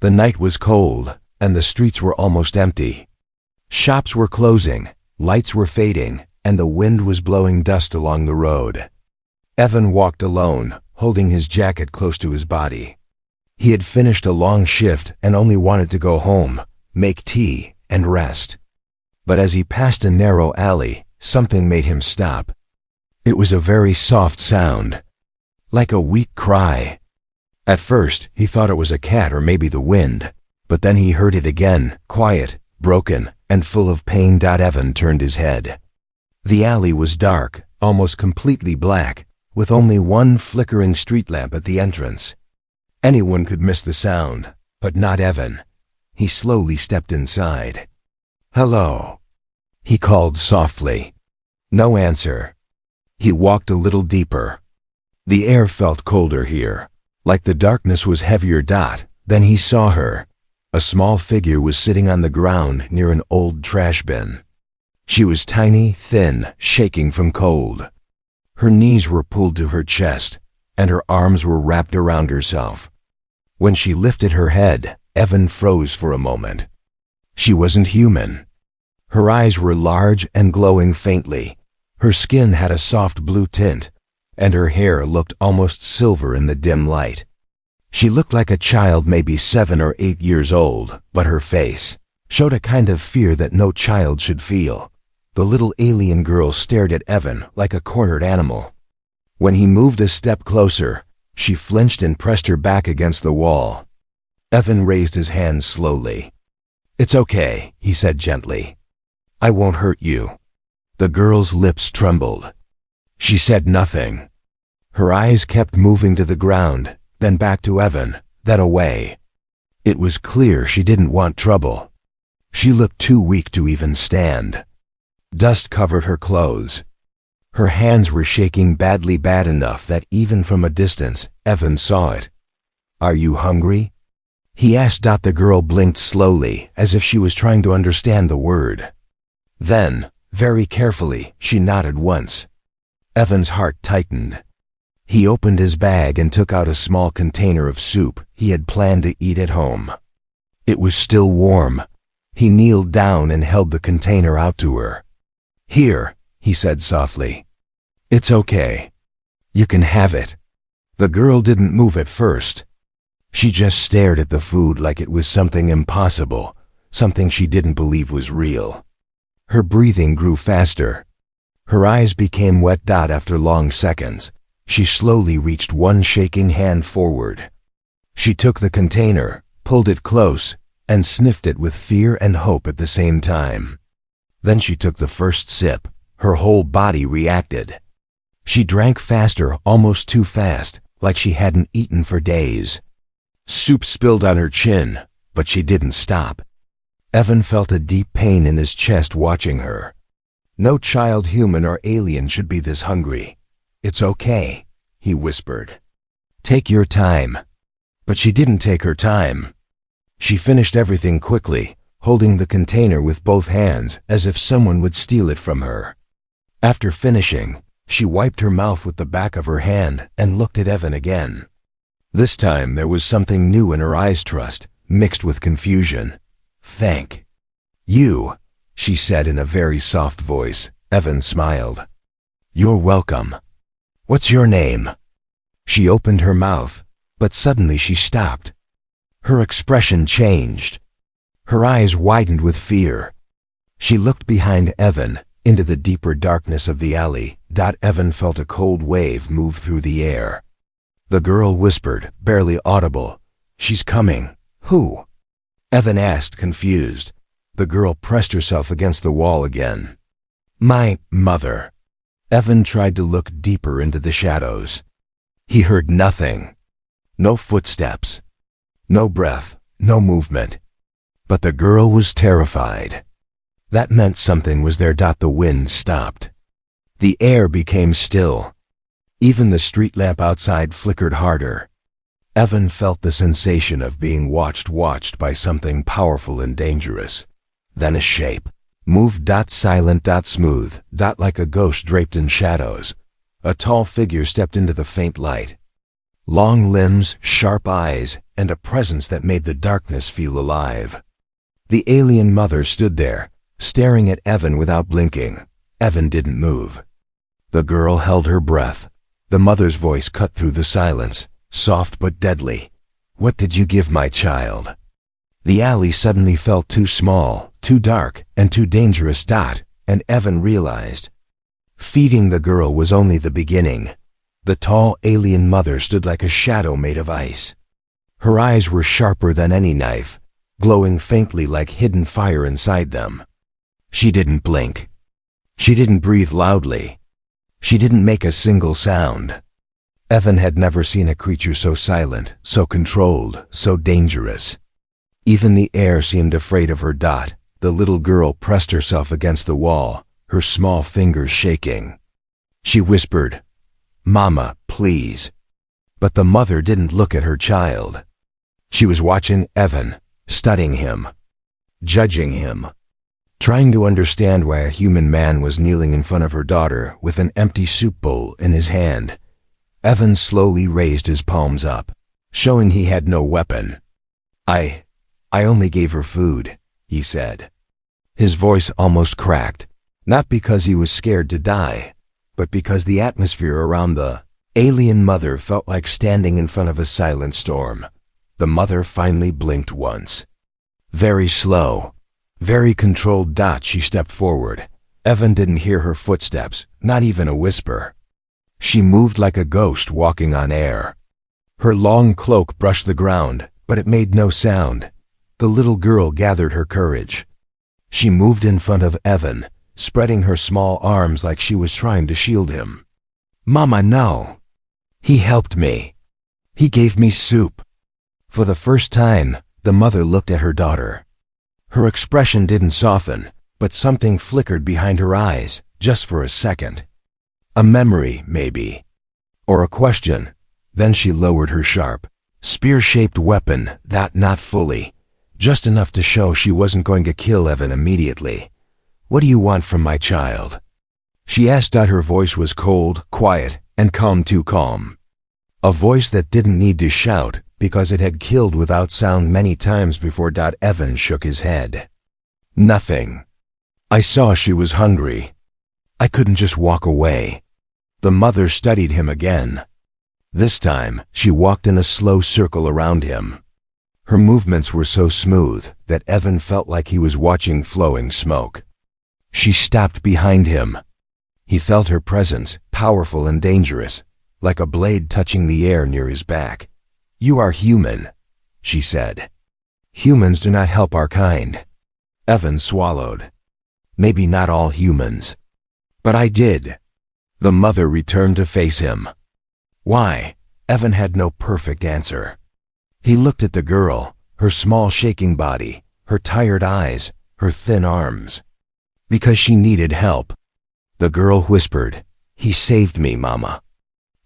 The night was cold, and the streets were almost empty. Shops were closing, lights were fading, and the wind was blowing dust along the road. Evan walked alone, holding his jacket close to his body. He had finished a long shift and only wanted to go home, make tea, and rest. But as he passed a narrow alley, something made him stop. It was a very soft sound, like a weak cry. At first, he thought it was a cat or maybe the wind, but then he heard it again, quiet, broken, and full of pain. Evan turned his head. The alley was dark, almost completely black, with only one flickering street lamp at the entrance. Anyone could miss the sound, but not Evan. He slowly stepped inside. "Hello," he called softly. No answer. He walked a little deeper. The air felt colder here, like the darkness was heavier. Then he saw her. A small figure was sitting on the ground near an old trash bin. She was tiny, thin, shaking from cold. Her knees were pulled to her chest, and her arms were wrapped around herself. When she lifted her head, Evan froze for a moment. She wasn't human. Her eyes were large and glowing faintly. Her skin had a soft blue tint, and her hair looked almost silver in the dim light. She looked like a child, maybe 7 or 8 years old, but her face showed a kind of fear that no child should feel. The little alien girl stared at Evan like a cornered animal. When he moved a step closer, she flinched and pressed her back against the wall. Evan raised his hands slowly. "It's okay," he said gently. "I won't hurt you." The girl's lips trembled. She said nothing. Her eyes kept moving to the ground, then back to Evan, then away. It was clear she didn't want trouble. She looked too weak to even stand. Dust covered her clothes. Her hands were shaking badly, bad enough that even from a distance, Evan saw it. "Are you hungry?" he asked. The girl blinked slowly, as if she was trying to understand the word. Then, very carefully, she nodded once. Evan's heart tightened. He opened his bag and took out a small container of soup he had planned to eat at home. It was still warm. He kneeled down and held the container out to her. "Here," he said softly. "It's okay. You can have it." The girl didn't move at first. She just stared at the food like it was something impossible, something she didn't believe was real. Her breathing grew faster. Her eyes became wet. After long seconds, she slowly reached one shaking hand forward. She took the container, pulled it close, and sniffed it with fear and hope at the same time. Then she took the first sip. Her whole body reacted. She drank faster, almost too fast, like she hadn't eaten for days. Soup spilled on her chin, but she didn't stop. Evan felt a deep pain in his chest watching her. No child, human or alien, should be this hungry. "It's okay," he whispered. "Take your time." But she didn't take her time. She finished everything quickly, holding the container with both hands as if someone would steal it from her. After finishing, she wiped her mouth with the back of her hand and looked at Evan again. This time there was something new in her eyes, trust, mixed with confusion. "Thank you," she said in a very soft voice. Evan smiled. "You're welcome. What's your name?" She opened her mouth, but suddenly she stopped. Her expression changed. Her eyes widened with fear. She looked behind Evan, into the deeper darkness of the alley. Evan felt a cold wave move through the air. The girl whispered, barely audible, "She's coming." "Who?" Evan asked, confused. The girl pressed herself against the wall again. "My mother." Evan tried to look deeper into the shadows. He heard nothing. No footsteps. No breath. No movement. But the girl was terrified. That meant something was there. The wind stopped. The air became still. Even the street lamp outside flickered harder. Evan felt the sensation of being watched by something powerful and dangerous. Then a shape moved. Silent. Smooth. Like a ghost draped in shadows. A tall figure stepped into the faint light. Long limbs, sharp eyes, and a presence that made the darkness feel alive. The alien mother stood there, staring at Evan without blinking. Evan didn't move. The girl held her breath. The mother's voice cut through the silence, soft but deadly. "What did you give my child?" The alley suddenly felt too small, too dark, and too dangerous. And Evan realized. Feeding the girl was only the beginning. The tall alien mother stood like a shadow made of ice. Her eyes were sharper than any knife, glowing faintly like hidden fire inside them. She didn't blink. She didn't breathe loudly. She didn't make a single sound. Evan had never seen a creature so silent, so controlled, so dangerous. Even the air seemed afraid of her. The little girl pressed herself against the wall, her small fingers shaking. She whispered, "Mama, please." But the mother didn't look at her child. She was watching Evan, studying him, judging him, trying to understand why a human man was kneeling in front of her daughter with an empty soup bowl in his hand. Evan slowly raised his palms up, showing he had no weapon. I only gave her food," he said. His voice almost cracked, not because he was scared to die, but because the atmosphere around the alien mother felt like standing in front of a silent storm. The mother finally blinked once. Very slow, very controlled. She stepped forward. Evan didn't hear her footsteps, not even a whisper. She moved like a ghost walking on air. Her long cloak brushed the ground, but it made no sound. The little girl gathered her courage. She moved in front of Evan, spreading her small arms like she was trying to shield him. "Mama, no. He helped me. He gave me soup." For the first time, the mother looked at her daughter. Her expression didn't soften, but something flickered behind her eyes, just for a second. A memory, maybe. Or a question. Then she lowered her sharp, spear-shaped weapon, not fully, just enough to show she wasn't going to kill Evan immediately. "What do you want from my child?" she asked. Her voice was cold, quiet, and too calm. A voice that didn't need to shout, because it had killed without sound many times before. Evan shook his head. "Nothing. I saw she was hungry. I couldn't just walk away." The mother studied him again. This time, she walked in a slow circle around him. Her movements were so smooth that Evan felt like he was watching flowing smoke. She stopped behind him. He felt her presence, powerful and dangerous, like a blade touching the air near his back. "You are human," she said. "Humans do not help our kind." Evan swallowed. "Maybe not all humans. But I did." The mother returned to face him. Why? Evan had no perfect answer. He looked at the girl, her small shaking body, her tired eyes, her thin arms. Because she needed help. The girl whispered, "He saved me, Mama."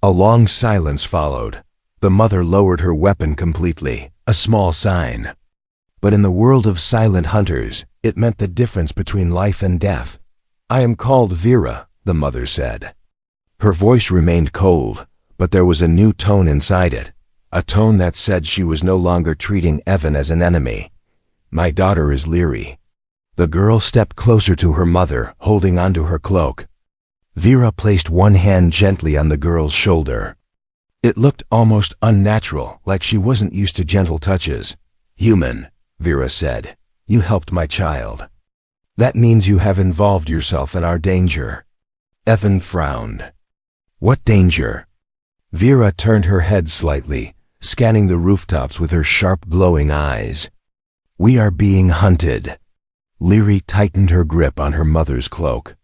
A long silence followed. The mother lowered her weapon completely, a small sign. But in the world of silent hunters, it meant the difference between life and death. "I am called Vera," the mother said. Her voice remained cold, but there was a new tone inside it, a tone that said she was no longer treating Evan as an enemy. "My daughter is Leary." The girl stepped closer to her mother, holding onto her cloak. Vera placed one hand gently on the girl's shoulder. It looked almost unnatural, like she wasn't used to gentle touches. "Human," Vera said, "you helped my child. That means you have involved yourself in our danger." Evan frowned. "What danger?" Vera turned her head slightly, scanning the rooftops with her sharp, glowing eyes. "We are being hunted." Leary tightened her grip on her mother's cloak.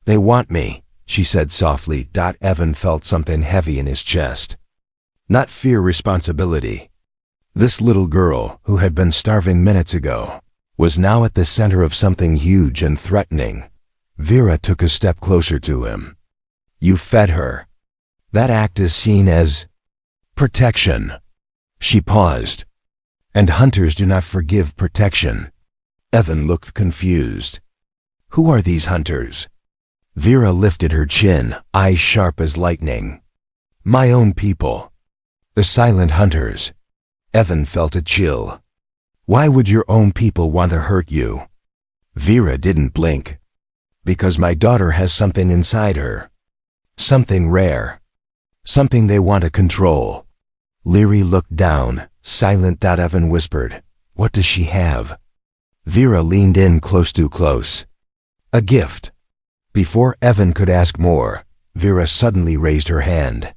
"They want me," she said softly. Evan felt something heavy in his chest. Not fear, responsibility. This little girl, who had been starving minutes ago, was now at the center of something huge and threatening. Vera took a step closer to him. "You fed her. That act is seen as protection." She paused. "And hunters do not forgive protection." Evan looked confused. "Who are these hunters?" Vera lifted her chin, eyes sharp as lightning. "My own people." The silent hunters. Evan felt a chill. Why would your own people want to hurt you? Vera didn't blink. Because my daughter has something inside her. Something rare. Something they want to control. Leary looked down, silent. Evan whispered, "What does she have?" Vera leaned in too close. "A gift." Before Evan could ask more, Vera suddenly raised her hand.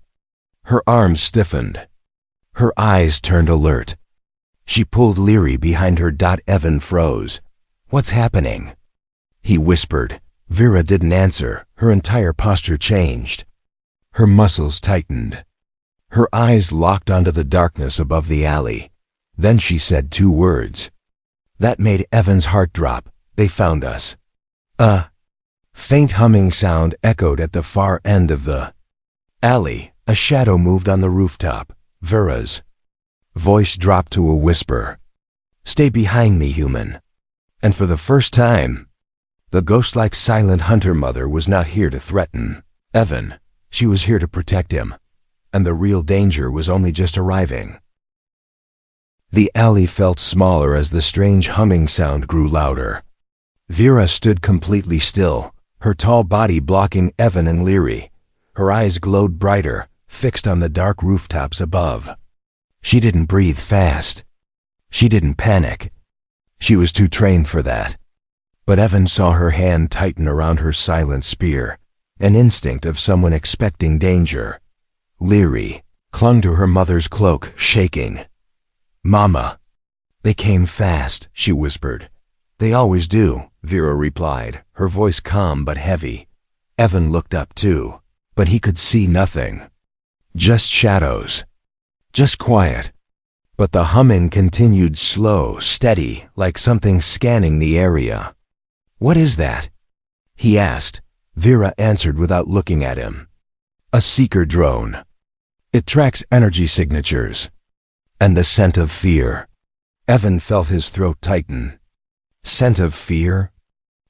Her arms stiffened. Her eyes turned alert. She pulled Leary behind her. Evan froze. "What's happening?" He whispered. Vera didn't answer. Her entire posture changed. Her muscles tightened. Her eyes locked onto the darkness above the alley. Then she said 2 words. That made Evan's heart drop. "They found us." A faint humming sound echoed at the far end of the alley. A shadow moved on the rooftop. Vera's voice dropped to a whisper. "Stay behind me, human." And for the first time, the ghost-like silent hunter mother was not here to threaten Evan. She was here to protect him. And the real danger was only just arriving. The alley felt smaller as the strange humming sound grew louder. Vera stood completely still, her tall body blocking Evan and Leary. Her eyes glowed brighter, fixed on the dark rooftops above. She didn't breathe fast. She didn't panic. She was too trained for that. But Evan saw her hand tighten around her silent spear, an instinct of someone expecting danger. Leary clung to her mother's cloak, shaking. "Mama." "They came fast," she whispered. "They always do," Vera replied, her voice calm but heavy. Evan looked up too, but he could see nothing. Just shadows. Just quiet. But the humming continued, slow, steady, like something scanning the area. "What is that?" he asked. Vera answered without looking at him. "A seeker drone. It tracks energy signatures." "And the scent of fear." Evan felt his throat tighten. Scent of fear?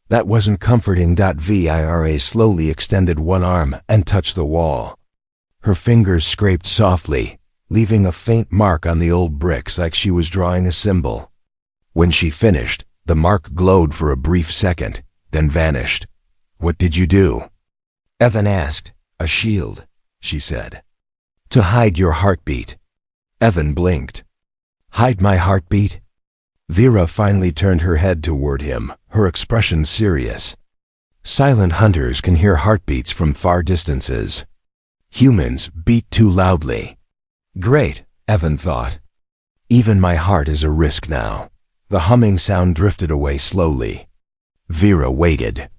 That wasn't comforting. Vera slowly extended one arm and touched the wall. Her fingers scraped softly, leaving a faint mark on the old bricks like she was drawing a symbol. When she finished, the mark glowed for a brief second, then vanished. "What did you do?" Evan asked. "A shield," she said. "To hide your heartbeat." Evan blinked. "Hide my heartbeat?" Vera finally turned her head toward him, her expression serious. "Silent hunters can hear heartbeats from far distances. Humans beat too loudly." Great, Evan thought. Even my heart is a risk now. The humming sound drifted away slowly. Vera waited.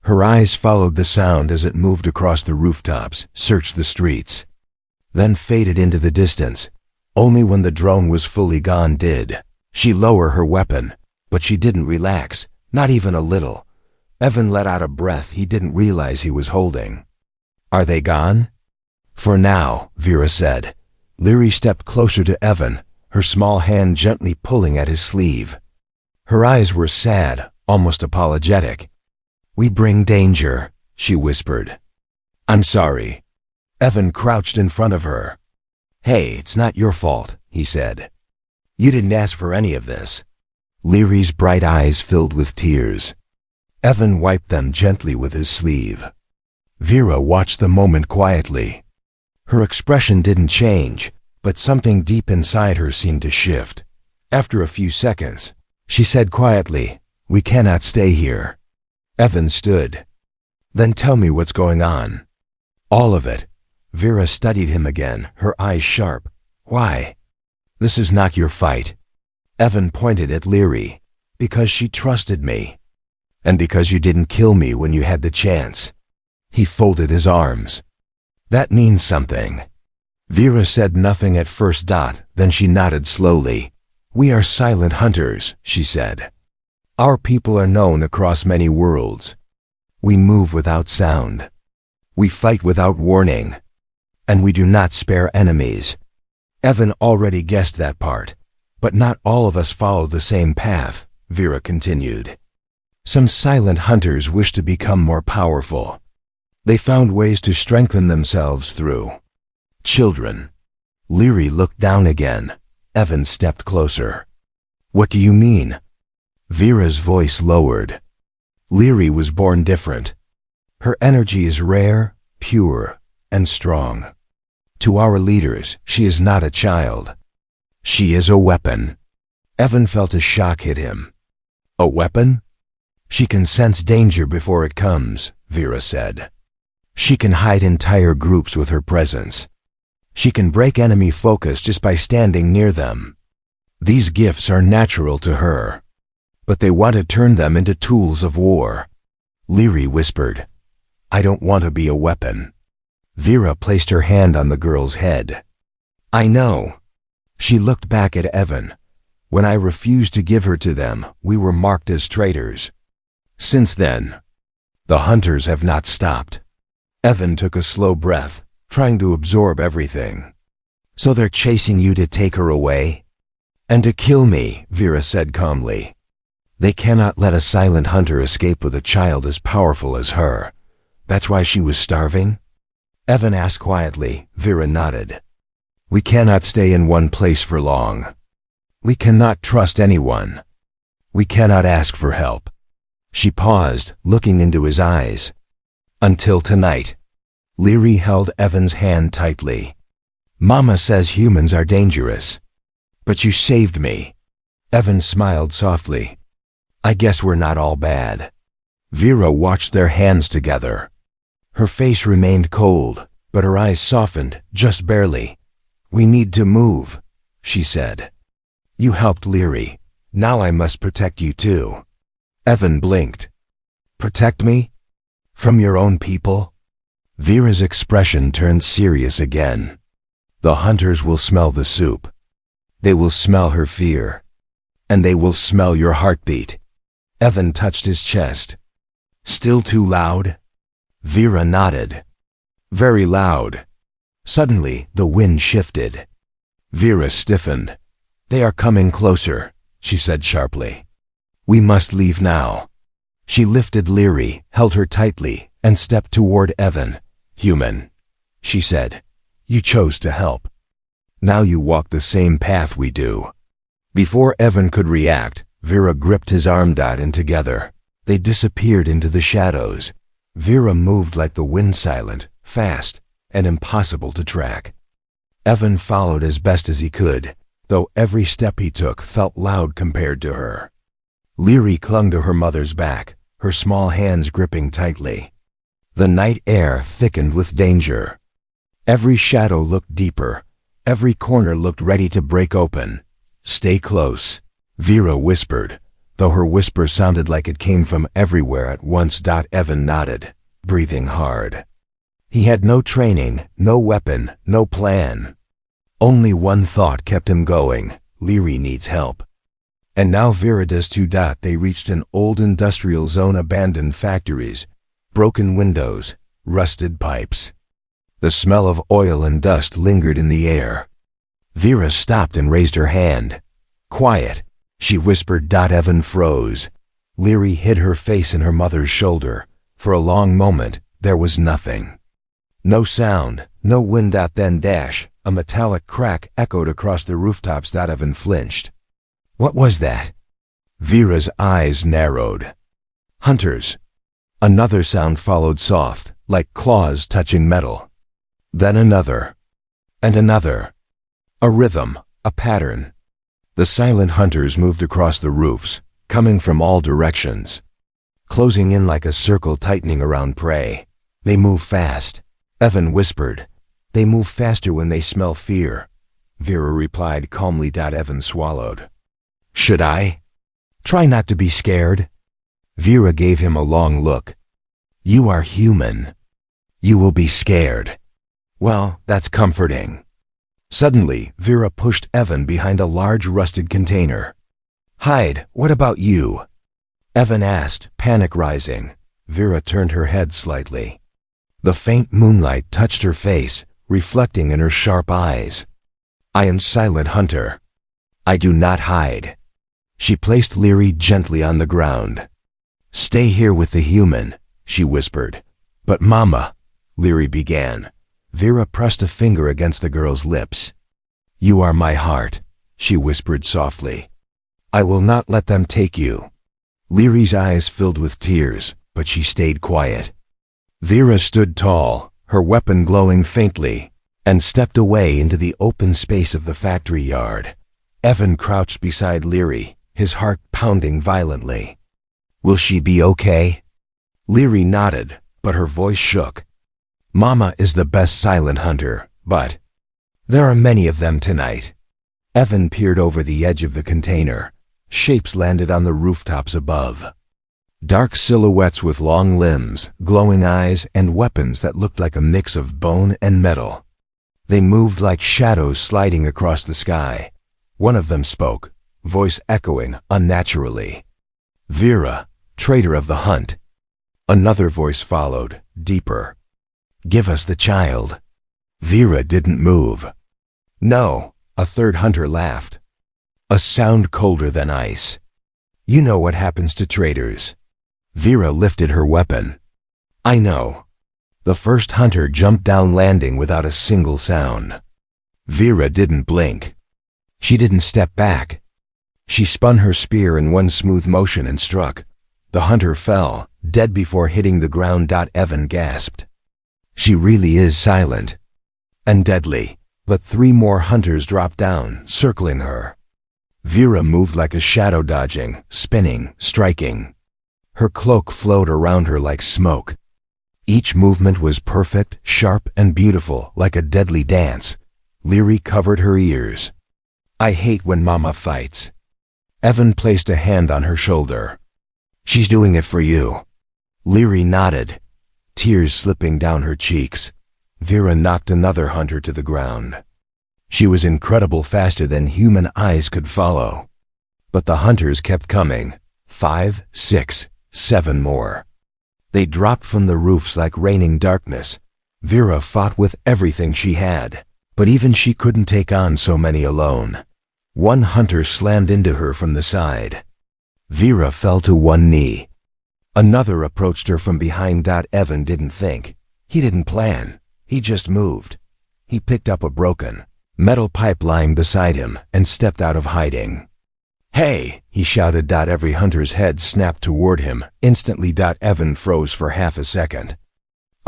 Her eyes followed the sound as it moved across the rooftops, searched the streets, then faded into the distance. Only when the drone was fully gone did she lower her weapon, but she didn't relax, not even a little. Evan let out a breath he didn't realize he was holding. "Are they gone?" "For now," Vera said. Leary stepped closer to Evan, her small hand gently pulling at his sleeve. Her eyes were sad, almost apologetic. "We bring danger," she whispered. "I'm sorry." Evan crouched in front of her. "Hey, it's not your fault," he said. "You didn't ask for any of this." Leary's bright eyes filled with tears. Evan wiped them gently with his sleeve. Vera watched the moment quietly. Her expression didn't change, but something deep inside her seemed to shift. After a few seconds, she said quietly, "We cannot stay here." Evan stood. "Then tell me what's going on." "All of it." Vera studied him again, her eyes sharp. "Why?" "This is not your fight." Evan pointed at Leary. "Because she trusted me. And because you didn't kill me when you had the chance." He folded his arms. "That means something." Vera said nothing at first. Then she nodded slowly. "We are silent hunters," she said. "Our people are known across many worlds. We move without sound. We fight without warning. And we do not spare enemies." Evan already guessed that part. "But not all of us follow the same path," Vera continued. "Some silent hunters wish to become more powerful. They found ways to strengthen themselves through children, Leary looked down again. Evan stepped closer. What do you mean? Vera's voice lowered. Leary was born different. Her energy is rare, pure, and strong. To our leaders, she is not a child. She is a weapon. Evan felt a shock hit him. A weapon? She can sense danger before it comes, Vera said. She can hide entire groups with her presence. She can break enemy focus just by standing near them. These gifts are natural to her. But they want to turn them into tools of war. Leary whispered, I don't want to be a weapon. Vera placed her hand on the girl's head. I know. She looked back at Evan. When I refused to give her to them, we were marked as traitors. Since then, the hunters have not stopped. Evan took a slow breath, trying to absorb everything. So they're chasing you to take her away? And to kill me, Vera said calmly. They cannot let a silent hunter escape with a child as powerful as her. That's why she was starving? Evan asked quietly. Vera nodded. We cannot stay in one place for long. We cannot trust anyone. We cannot ask for help. She paused, looking into his eyes. Until tonight. Leary held Evan's hand tightly. Mama says humans are dangerous. But you saved me. Evan smiled softly. I guess we're not all bad. Vera watched their hands together. Her face remained cold, but her eyes softened, just barely. We need to move, she said. You helped Leary. Now I must protect you too. Evan blinked. Protect me? From your own people? Vera's expression turned serious again. The hunters will smell the soup. They will smell her fear. And they will smell your heartbeat. Evan touched his chest. Still too loud? Vera nodded. Very loud. Suddenly, the wind shifted. Vera stiffened. They are coming closer, she said sharply. We must leave now. She lifted Leary, held her tightly, and stepped toward Evan. Human, she said. You chose to help. Now you walk the same path we do. Before Evan could react, Vera gripped his arm and together. They disappeared into the shadows. Vera moved like the wind, silent, fast, and impossible to track. Evan followed as best as he could, though every step he took felt loud compared to her. Leary clung to her mother's back, her small hands gripping tightly. The night air thickened with danger. Every shadow looked deeper. Every corner looked ready to break open. Stay close, Vera whispered, though her whisper sounded like it came from everywhere at once. Evan nodded, breathing hard. He had no training, no weapon, no plan. Only one thought kept him going. Leary needs help. And now Vera does too. They reached an old industrial zone, abandoned factories, broken windows, rusted pipes. The smell of oil and dust lingered in the air. Vera stopped and raised her hand. Quiet, she whispered. Evan froze. Leary hid her face in her mother's shoulder. For a long moment, there was nothing. No sound, no wind. Then a metallic crack echoed across the rooftops. Evan flinched. What was that? Vera's eyes narrowed. Hunters. Another sound followed, soft, like claws touching metal. Then another. And another. A rhythm, a pattern. The silent hunters moved across the roofs, coming from all directions. Closing in like a circle, tightening around prey. They move fast. Evan whispered. They move faster when they smell fear. Vera replied calmly. Evan swallowed. Should I? Try not to be scared. Vera gave him a long look. You are human. You will be scared. Well, that's comforting. Suddenly, Vera pushed Evan behind a large rusted container. Hide, what about you? Evan asked, panic rising. Vera turned her head slightly. The faint moonlight touched her face, reflecting in her sharp eyes. I am Silent Hunter. I do not hide. She placed Leary gently on the ground. Stay here with the human, she whispered. But Mama, Leary began. Vera pressed a finger against the girl's lips. You are my heart, she whispered softly. I will not let them take you. Leary's eyes filled with tears, but she stayed quiet. Vera stood tall, her weapon glowing faintly, and stepped away into the open space of the factory yard. Evan crouched beside Leary, his heart pounding violently. Will she be okay? Leary nodded, but her voice shook. Mama is the best silent hunter, but there are many of them tonight. Evan peered over the edge of the container. Shapes landed on the rooftops above. Dark silhouettes with long limbs, glowing eyes, and weapons that looked like a mix of bone and metal. They moved like shadows sliding across the sky. One of them spoke, voice echoing unnaturally. Vera, traitor of the hunt. Another voice followed, deeper. Give us the child. Vera didn't move. No, a third hunter laughed. A sound colder than ice. You know what happens to traitors. Vera lifted her weapon. I know. The first hunter jumped down landing without a single sound. Vera didn't blink. She didn't step back. She spun her spear in one smooth motion and struck. The hunter fell, dead before hitting the ground. Evan gasped. She really is silent. And deadly. But 3 more hunters dropped down, circling her. Vera moved like a shadow, dodging, spinning, striking. Her cloak flowed around her like smoke. Each movement was perfect, sharp, and beautiful, like a deadly dance. Leary covered her ears. I hate when Mama fights. Evan placed a hand on her shoulder. She's doing it for you. Leary nodded, tears slipping down her cheeks. Vera knocked another hunter to the ground. She was incredible, faster than human eyes could follow. But the hunters kept coming. 5, 6, 7 more. They dropped from the roofs like raining darkness. Vera fought with everything she had, but even she couldn't take on so many alone. One hunter slammed into her from the side. Vera fell to one knee. Another approached her from behind. Evan didn't think. He didn't plan. He just moved. He picked up a broken metal pipe lying beside him and stepped out of hiding. Hey, he shouted. Every hunter's head snapped toward him. Instantly. Evan froze for half a second.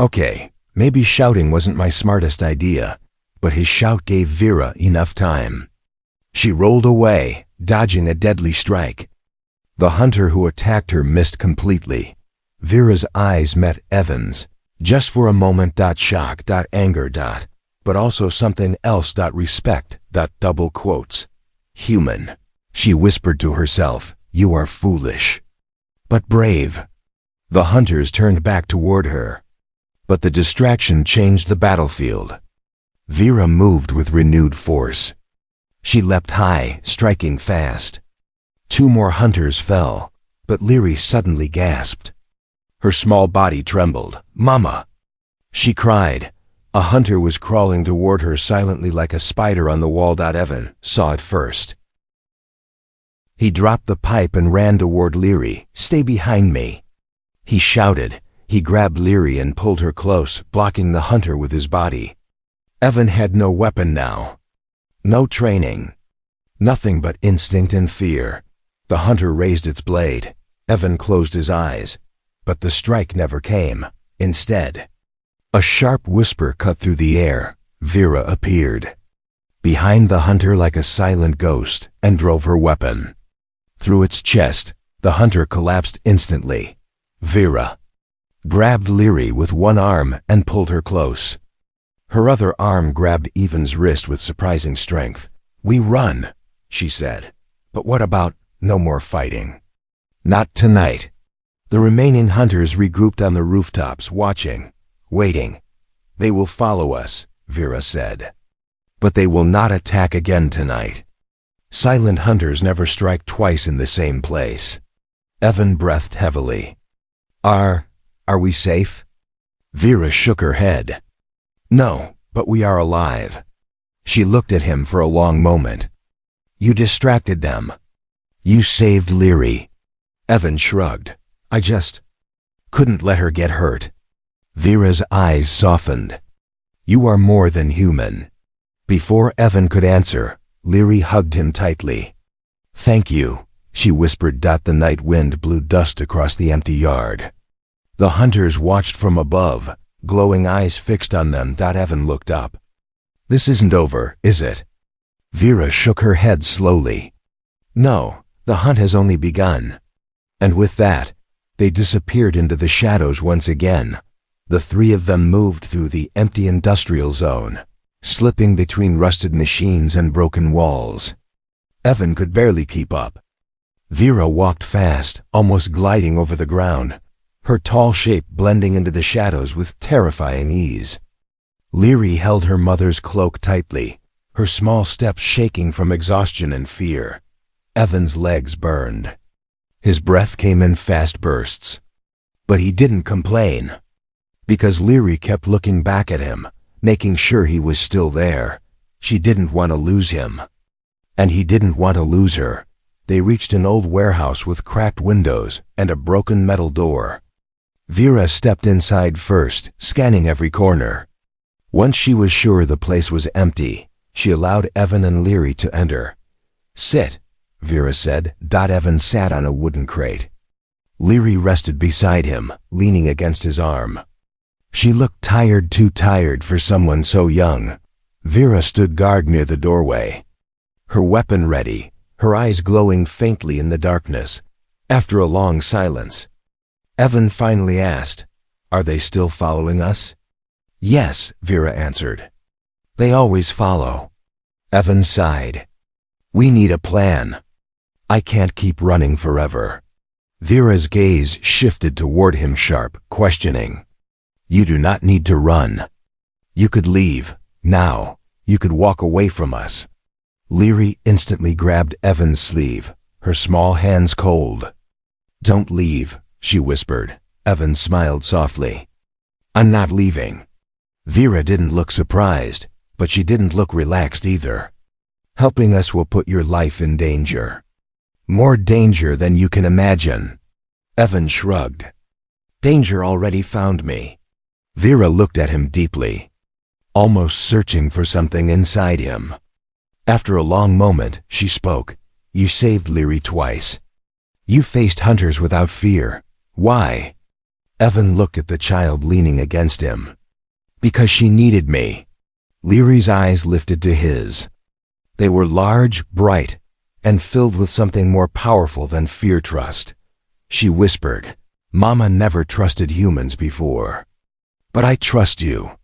Okay, maybe shouting wasn't my smartest idea, but his shout gave Vera enough time. She rolled away, dodging a deadly strike. The hunter who attacked her missed completely. Vera's eyes met Evan's. Just for a moment. Shock. Anger. But also something else. Respect. Double quotes. Human. She whispered to herself, you are foolish. But brave. The hunters turned back toward her. But the distraction changed the battlefield. Vera moved with renewed force. She leapt high, striking fast. 2 more hunters fell, but Leary suddenly gasped. Her small body trembled. Mama! She cried. A hunter was crawling toward her silently like a spider on the wall. Evan saw it first. He dropped the pipe and ran toward Leary. Stay behind me. He shouted. He grabbed Leary and pulled her close, blocking the hunter with his body. Evan had no weapon now. No training. Nothing but instinct and fear. The hunter raised its blade. Evan closed his eyes. But the strike never came. Instead, a sharp whisper cut through the air. Vera appeared. Behind the hunter like a silent ghost, and drove her weapon. Through its chest, the hunter collapsed instantly. Vera grabbed Leary with one arm and pulled her close. Her other arm grabbed Evan's wrist with surprising strength. We run, she said. But what about no more fighting? Not tonight. The remaining hunters regrouped on the rooftops, watching, waiting. They will follow us, Vera said. But they will not attack again tonight. Silent hunters never strike twice in the same place. Evan breathed heavily. Are we safe? Vera shook her head. No, but we are alive. She looked at him for a long moment. You distracted them. You saved Leary. Evan shrugged. I just couldn't let her get hurt. Vera's eyes softened. You are more than human. Before Evan could answer, Leary hugged him tightly. "Thank you," she whispered. The night wind blew dust across the empty yard. The hunters watched from above, glowing eyes fixed on them. Evan looked up. "This isn't over, is it?" Vera shook her head slowly. "No, the hunt has only begun." And with that, they disappeared into the shadows once again. The three of them moved through the empty industrial zone, slipping between rusted machines and broken walls. Evan could barely keep up. Vera walked fast, almost gliding over the ground, her tall shape blending into the shadows with terrifying ease. Leary held her mother's cloak tightly, her small steps shaking from exhaustion and fear. Evan's legs burned. His breath came in fast bursts. But he didn't complain, because Leary kept looking back at him, making sure he was still there. She didn't want to lose him. And he didn't want to lose her. They reached an old warehouse with cracked windows and a broken metal door. Vera stepped inside first, scanning every corner. Once she was sure the place was empty, she allowed Evan and Leary to enter. "Sit," Vera said. Evan sat on a wooden crate. Leary rested beside him, leaning against his arm. She looked tired, too tired for someone so young. Vera stood guard near the doorway, her weapon ready, her eyes glowing faintly in the darkness. After a long silence, Evan finally asked, "Are they still following us?" "Yes," Vera answered. "They always follow." Evan sighed. "We need a plan. I can't keep running forever." Vera's gaze shifted toward him, sharp, questioning. "You do not need to run. You could leave, now. You could walk away from us." Leary instantly grabbed Evan's sleeve, her small hands cold. "Don't leave," she whispered. Evan smiled softly. "I'm not leaving." Vera didn't look surprised, but she didn't look relaxed either. "Helping us will put your life in danger. More danger than you can imagine." Evan shrugged. "Danger already found me." Vera looked at him deeply, almost searching for something inside him. After a long moment, she spoke. "You saved Leary twice. You faced hunters without fear. Why?" Evan looked at the child leaning against him. "Because she needed me." Leary's eyes lifted to his. They were large, bright, and filled with something more powerful than fear. Trust. She whispered, "Mama never trusted humans before. But I trust you."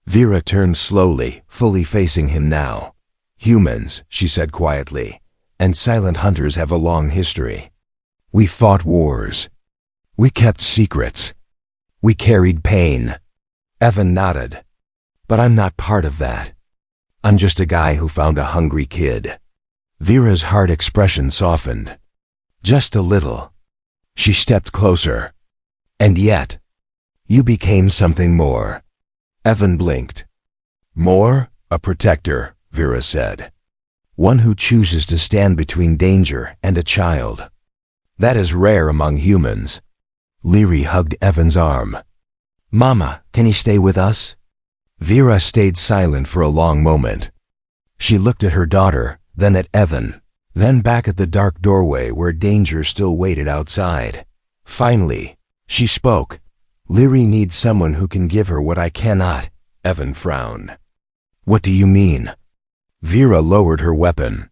Vera turned slowly, fully facing him now. "Humans," she said quietly, "and silent hunters have a long history. We fought wars. We kept secrets. We carried pain." Evan nodded. "But I'm not part of that. I'm just a guy who found a hungry kid." Vera's hard expression softened. "Just a little." She stepped closer. "And yet, you became something more." Evan blinked. "More? A protector," Vera said. "One who chooses to stand between danger and a child. That is rare among humans." Leary hugged Evan's arm. "Mama, can he stay with us?" Vera stayed silent for a long moment. She looked at her daughter, then at Evan, then back at the dark doorway where danger still waited outside. Finally, she spoke. "Leary needs someone who can give her what I cannot." Evan frowned. "What do you mean?" Vera lowered her weapon.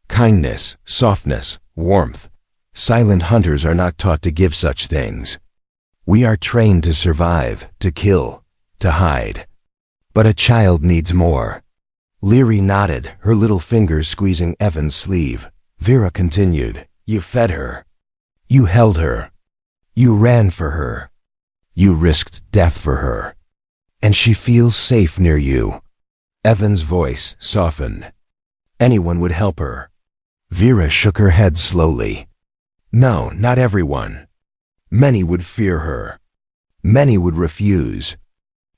"Kindness, softness, warmth. Silent hunters are not taught to give such things. We are trained to survive, to kill, to hide. But a child needs more." Leary nodded, her little fingers squeezing Evan's sleeve. Vera continued, "You fed her. You held her. You ran for her. You risked death for her. And she feels safe near you." Evan's voice softened. "Anyone would help her." Vera shook her head slowly. "No, not everyone. Many would fear her. Many would refuse.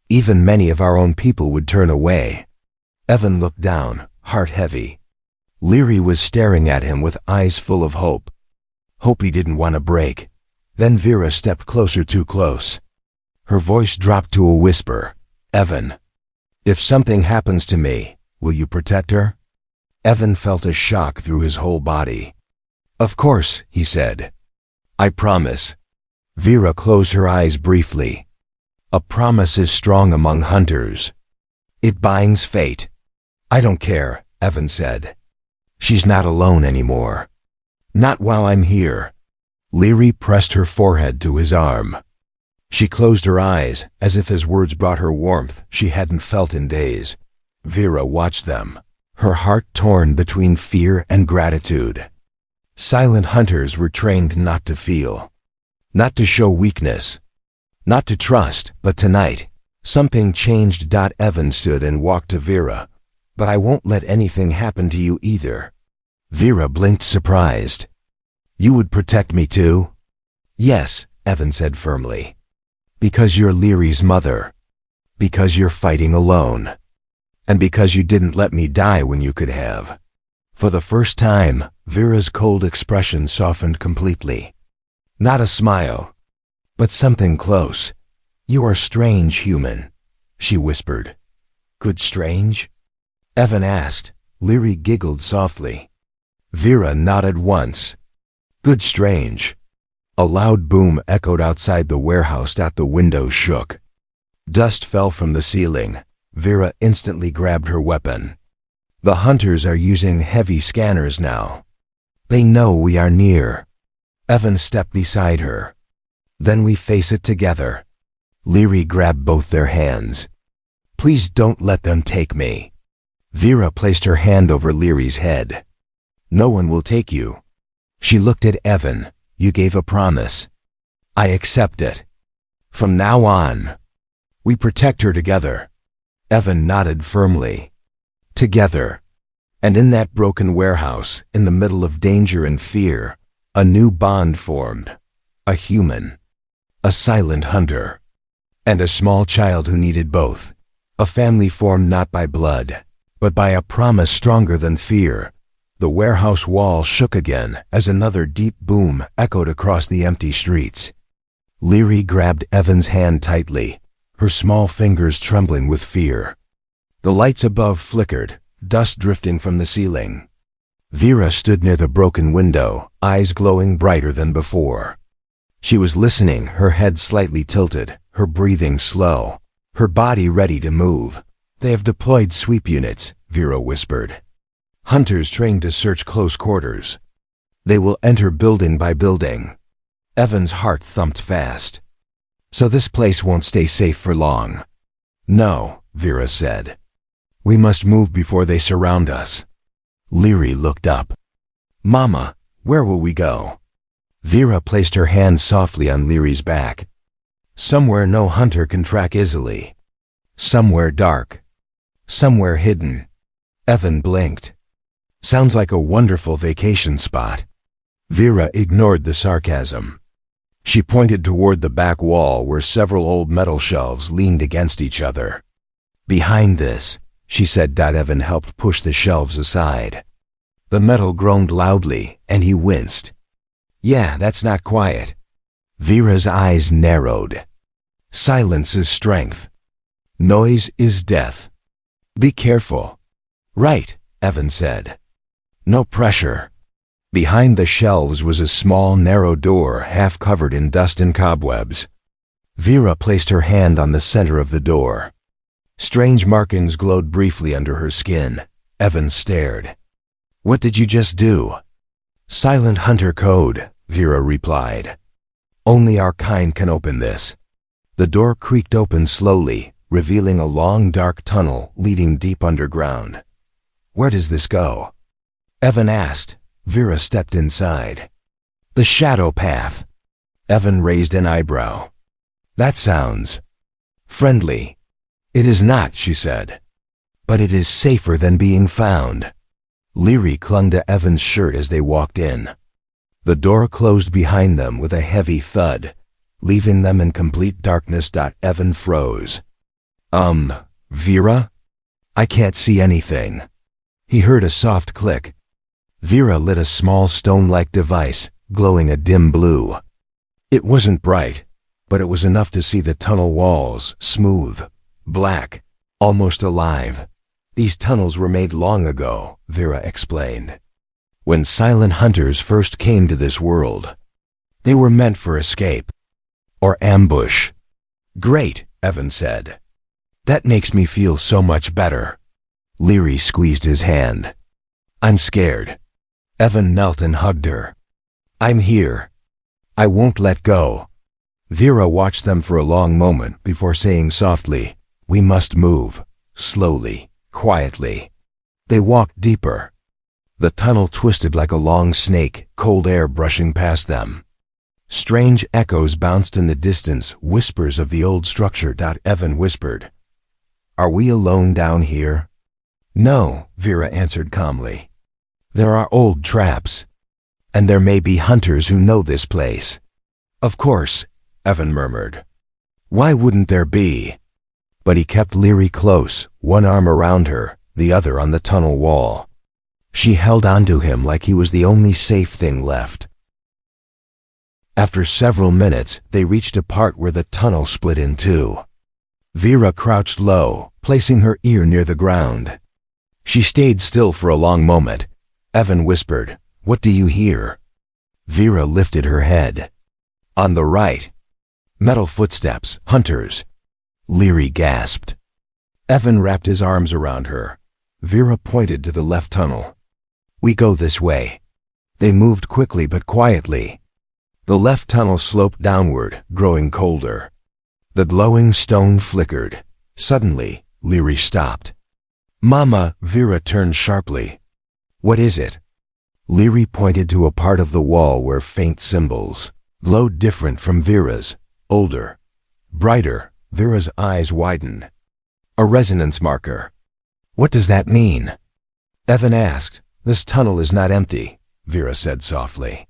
Even many of our own people would turn away." Evan looked down, heart heavy. Leary was staring at him with eyes full of hope. Hope he didn't want to break. Then Vera stepped closer, too close. Her voice dropped to a whisper. "Evan, if something happens to me, Will you protect her? Evan felt a shock through his whole body. Of course, he said. I promise. Vera closed her eyes briefly. A promise is strong among hunters. It binds fate. I don't care, Evan said. She's not alone anymore. Not while I'm here. Leary pressed her forehead to his arm. She closed her eyes, as if his words brought her warmth she hadn't felt in days. Vera watched them, her heart torn between fear and gratitude. Silent hunters were trained not to feel, not to show weakness, not to trust, but tonight, something changed. Evan stood and walked to Vera. But I won't let anything happen to you either. Vera blinked, surprised. You would protect me too? Yes, Evan said firmly. Because you're Leary's mother. Because you're fighting alone. And because you didn't let me die when you could have. For the first time, Vera's cold expression softened completely. Not a smile, but something close. You are strange, human, she whispered. Good strange? Evan asked. Leary giggled softly. Vera nodded once. Good strange. A loud boom echoed outside the warehouse. The windows shook. Dust fell from the ceiling. Vera instantly grabbed her weapon. The hunters are using heavy scanners now. They know we are near. Evan stepped beside her. Then we face it together. Leary grabbed both their hands. Please don't let them take me. Vera placed her hand over Leary's head. No one will take you. She looked at Evan. You gave a promise. I accept it. From now on, we protect her together. Evan nodded firmly. Together. And in that broken warehouse, in the middle of danger and fear, a new bond formed. A human. A silent hunter. And a small child who needed both. A family formed not by blood, but by a promise stronger than fear. The warehouse wall shook again as another deep boom echoed across the empty streets. Leary grabbed Evan's hand tightly, her small fingers trembling with fear. The lights above flickered, dust drifting from the ceiling. Vera stood near the broken window, eyes glowing brighter than before. She was listening, her head slightly tilted, her breathing slow, her body ready to move. They have deployed sweep units, Vera whispered. Hunters trained to search close quarters. They will enter building by building. Evan's heart thumped fast. So this place won't stay safe for long. No, Vera said. We must move before they surround us. Leary looked up. Mama, where will we go? Vera placed her hand softly on Leary's back. Somewhere no hunter can track easily. Somewhere dark. Somewhere hidden. Evan blinked. Sounds like a wonderful vacation spot. Vera ignored the sarcasm. She pointed toward the back wall where several old metal shelves leaned against each other. Behind this, she said. Evan helped push the shelves aside. The metal groaned loudly, and he winced. Yeah, that's not quiet. Vera's eyes narrowed. Silence is strength. Noise is death. Be careful. Right, Evan said. No pressure. Behind the shelves was a small, narrow door half covered in dust and cobwebs. Vera placed her hand on the center of the door. Strange markings glowed briefly under her skin. Evan stared. What did you just do? Silent hunter code, Vera replied. Only our kind can open this. The door creaked open slowly, revealing a long, dark tunnel leading deep underground. Where does this go? Evan asked. Vera stepped inside. The shadow path. Evan raised an eyebrow. That sounds friendly. It is not, she said. But it is safer than being found. Leary clung to Evan's shirt as they walked in. The door closed behind them with a heavy thud, leaving them in complete darkness. Evan froze. Vera? I can't see anything. He heard a soft click. Vera lit a small stone-like device, glowing a dim blue. It wasn't bright, but it was enough to see the tunnel walls, smooth, black, almost alive. These tunnels were made long ago, Vera explained. When silent hunters first came to this world. They were meant for escape. Or ambush. Great, Evan said. That makes me feel so much better. Leary squeezed his hand. I'm scared. Evan knelt and hugged her. I'm here. I won't let go. Vera watched them for a long moment before saying softly, we must move, slowly, quietly. They walked deeper. The tunnel twisted like a long snake, cold air brushing past them. Strange echoes bounced in the distance, whispers of the old structure. Evan whispered, Are we alone down here? No, Vera answered calmly. There are old traps. And there may be hunters who know this place. Of course, Evan murmured. Why wouldn't there be? But he kept Leary close, one arm around her, the other on the tunnel wall. She held onto him like he was the only safe thing left. After several minutes, they reached a part where the tunnel split in two. Vera crouched low, placing her ear near the ground. She stayed still for a long moment. Evan whispered, What do you hear? Vera lifted her head. On the right. Metal footsteps, hunters. Leary gasped. Evan wrapped his arms around her. Vera pointed to the left tunnel. We go this way. They moved quickly but quietly. The left tunnel sloped downward, growing colder. The glowing stone flickered. Suddenly, Leary stopped. Mama, Vera turned sharply. What is it? Leary pointed to a part of the wall where faint symbols glowed different from Vera's, older, brighter. Vera's eyes widened. A resonance marker. What does that mean? Evan asked. This tunnel is not empty, Vera said softly.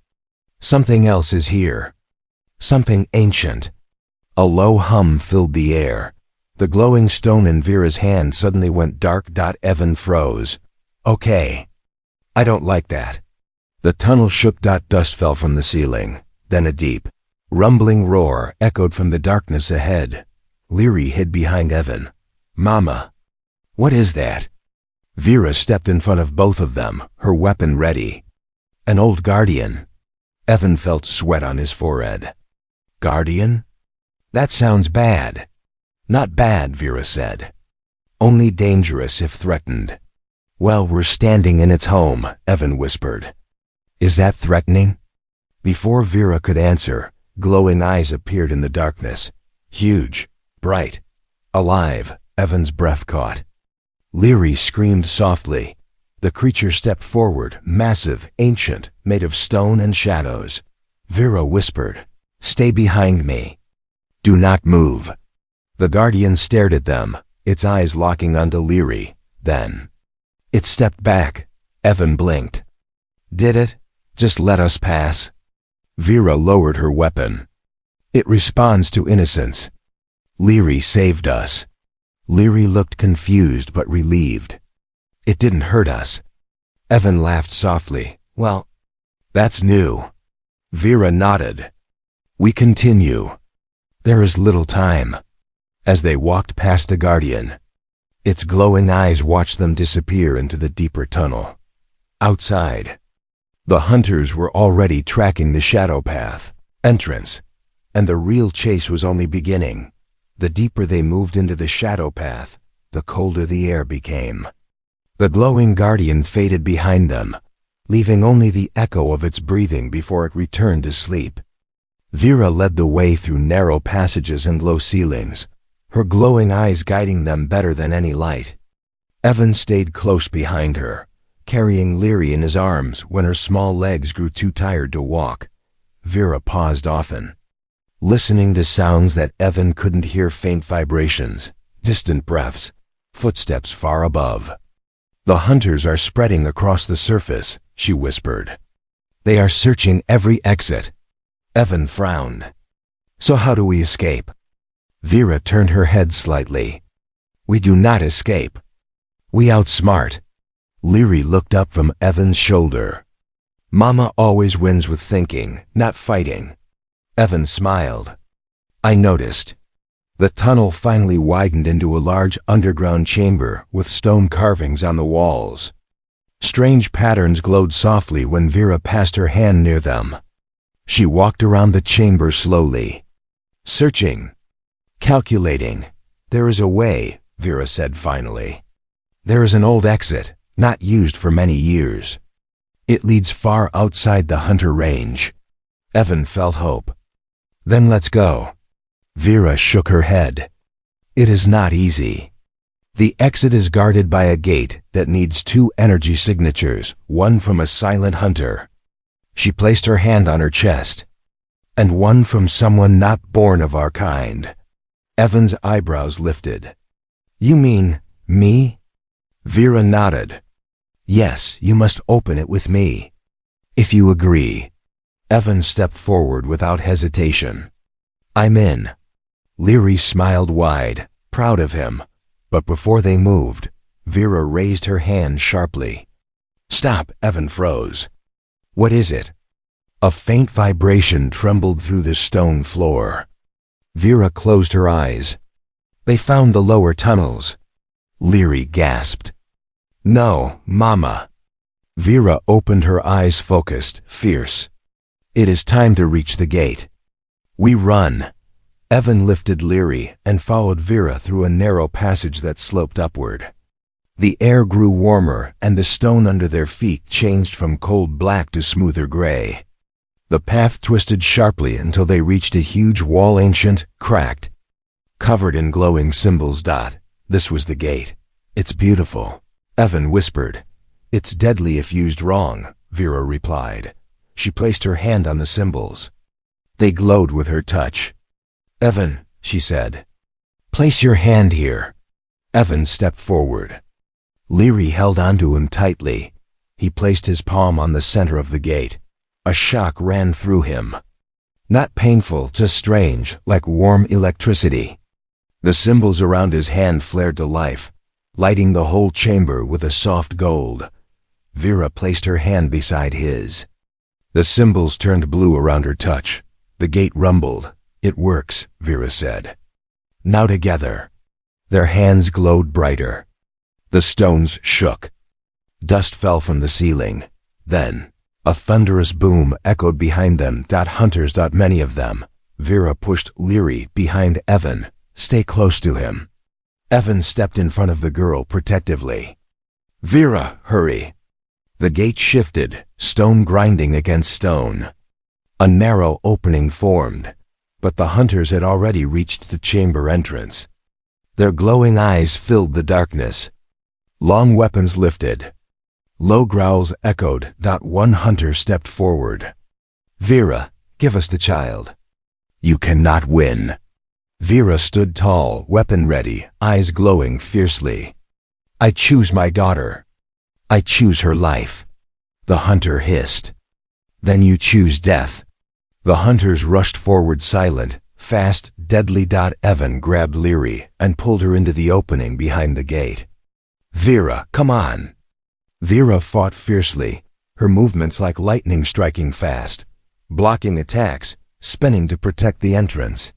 Something else is here. Something ancient. A low hum filled the air. The glowing stone in Vera's hand suddenly went dark. Evan froze. Okay. I don't like that. The tunnel shook. Dust fell from the ceiling. Then a deep, rumbling roar echoed from the darkness ahead. Leary hid behind Evan. Mama. What is that? Vera stepped in front of both of them, her weapon ready. An old guardian. Evan felt sweat on his forehead. Guardian? That sounds bad. Not bad, Vera said. Only dangerous if threatened. Well, we're standing in its home, Evan whispered. Is that threatening? Before Vera could answer, glowing eyes appeared in the darkness. Huge, bright, alive. Evan's breath caught. Leary screamed softly. The creature stepped forward, massive, ancient, made of stone and shadows. Vera whispered, Stay behind me. Do not move. The guardian stared at them, its eyes locking onto Leary. Then it stepped back. Evan blinked. Did it? Just let us pass. Vera lowered her weapon. It responds to innocence. Leary saved us. Leary looked confused but relieved. It didn't hurt us. Evan laughed softly. Well, that's new. Vera nodded. We continue. There is little time. As they walked past the guardian, its glowing eyes watched them disappear into the deeper tunnel. Outside, the hunters were already tracking the shadow path entrance, and the real chase was only beginning. The deeper they moved into the shadow path, the colder the air became. The glowing guardian faded behind them, leaving only the echo of its breathing before it returned to sleep. Vera led the way through narrow passages and low ceilings, her glowing eyes guiding them better than any light. Evan stayed close behind her, carrying Leary in his arms when her small legs grew too tired to walk. Vera paused often, listening to sounds that Evan couldn't hear, faint vibrations, distant breaths, footsteps far above. The hunters are spreading across the surface, she whispered. They are searching every exit. Evan frowned. So how do we escape? Vera turned her head slightly. We do not escape. We outsmart. Leary looked up from Evan's shoulder. Mama always wins with thinking, not fighting. Evan smiled. I noticed. The tunnel finally widened into a large underground chamber with stone carvings on the walls. Strange patterns glowed softly when Vera passed her hand near them. She walked around the chamber slowly, searching, calculating. "There is a way," Vera said finally. "There is an old exit, not used for many years. It leads far outside the hunter range." Evan felt hope. "Then let's go." Vera shook her head. "It is not easy. The exit is guarded by a gate that needs 2 energy signatures, one from a silent hunter." She placed her hand on her chest. "And one from someone not born of our kind." Evan's eyebrows lifted. "You mean me?" Vera nodded. "Yes, you must open it with me. If you agree." Evan stepped forward without hesitation. "I'm in." Leary smiled wide, proud of him, but before they moved, Vera raised her hand sharply. "Stop!" Evan froze. "What is it?" A faint vibration trembled through the stone floor. Vera closed her eyes. "They found the lower tunnels." Leary gasped. "No, Mama." Vera opened her eyes focused, fierce. "It is time to reach the gate. We run." Evan lifted Leary and followed Vera through a narrow passage that sloped upward. The air grew warmer and the stone under their feet changed from cold black to smoother gray. The path twisted sharply until they reached a huge wall, ancient, cracked, covered in glowing symbols. This was the gate. "It's beautiful," Evan whispered. "It's deadly if used wrong," Vera replied. She placed her hand on the symbols. They glowed with her touch. "Evan," she said, "place your hand here." Evan stepped forward. Leary held onto him tightly. He placed his palm on the center of the gate. A shock ran through him. Not painful, just strange, like warm electricity. The symbols around his hand flared to life, lighting the whole chamber with a soft gold. Vera placed her hand beside his. The symbols turned blue around her touch. The gate rumbled. "It works," Vera said. "Now together." Their hands glowed brighter. The stones shook. Dust fell from the ceiling. Then, a thunderous boom echoed behind them. Hunters. Many of them. Vera pushed Leary behind Evan. "Stay close to him." Evan stepped in front of the girl protectively. "Vera, hurry." The gate shifted, stone grinding against stone. A narrow opening formed, but the hunters had already reached the chamber entrance. Their glowing eyes filled the darkness. Long weapons lifted. Low growls echoed. One hunter stepped forward. "Vera, give us the child." "You cannot win." Vera stood tall, weapon ready, eyes glowing fiercely. "I choose my daughter. I choose her life." The hunter hissed. "Then you choose death." The hunters rushed forward silent, fast, deadly. Evan grabbed Leary and pulled her into the opening behind the gate. "Vera, come on." Vera fought fiercely, her movements like lightning striking fast, blocking attacks, spinning to protect the entrance.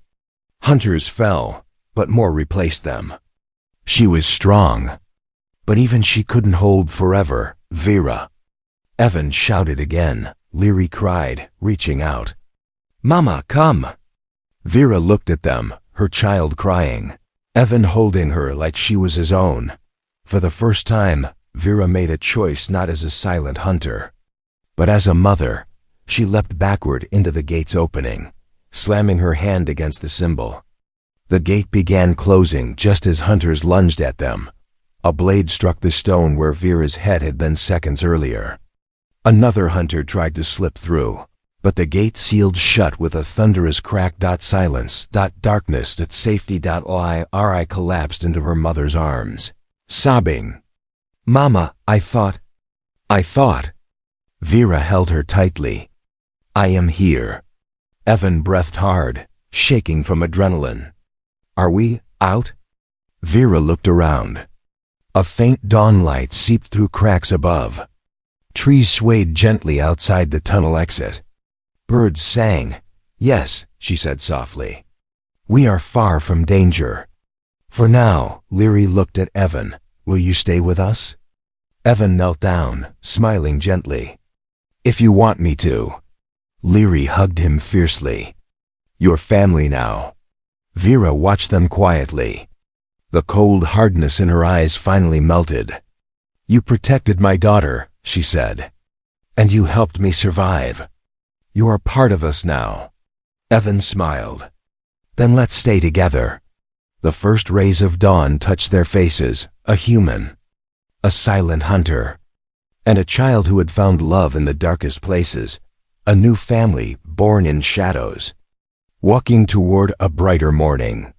Hunters fell, but more replaced them. She was strong, but even she couldn't hold forever. "Vera." Evan shouted again. Leary cried, reaching out. "Mama, come." Vera looked at them, her child crying. Evan holding her like she was his own. For the first time, Vera made a choice not as a silent hunter, but as a mother. She leapt backward into the gate's opening, slamming her hand against the symbol. The gate began closing just as hunters lunged at them. A blade struck the stone where Vera's head had been seconds earlier. Another hunter tried to slip through, but the gate sealed shut with a thunderous crack. Silence. Darkness. Safety. Ri collapsed into her mother's arms, sobbing. "Mama, I thought. Vera held her tightly. "I am here." Evan breathed hard, shaking from adrenaline. "Are we out?" Vera looked around. A faint dawn light seeped through cracks above. Trees swayed gently outside the tunnel exit. Birds sang. "Yes," she said softly. We are far from danger. For now, Leary looked at Evan. Will you stay with us? Evan knelt down, smiling gently. If you want me to. Leary hugged him fiercely. You're family now. Vera watched them quietly. The cold hardness in her eyes finally melted. You protected my daughter, she said. And you helped me survive. You are part of us now. Evan smiled. Then let's stay together. The first rays of dawn touched their faces, a human, a silent hunter, and a child who had found love in the darkest places, a new family born in shadows, walking toward a brighter morning.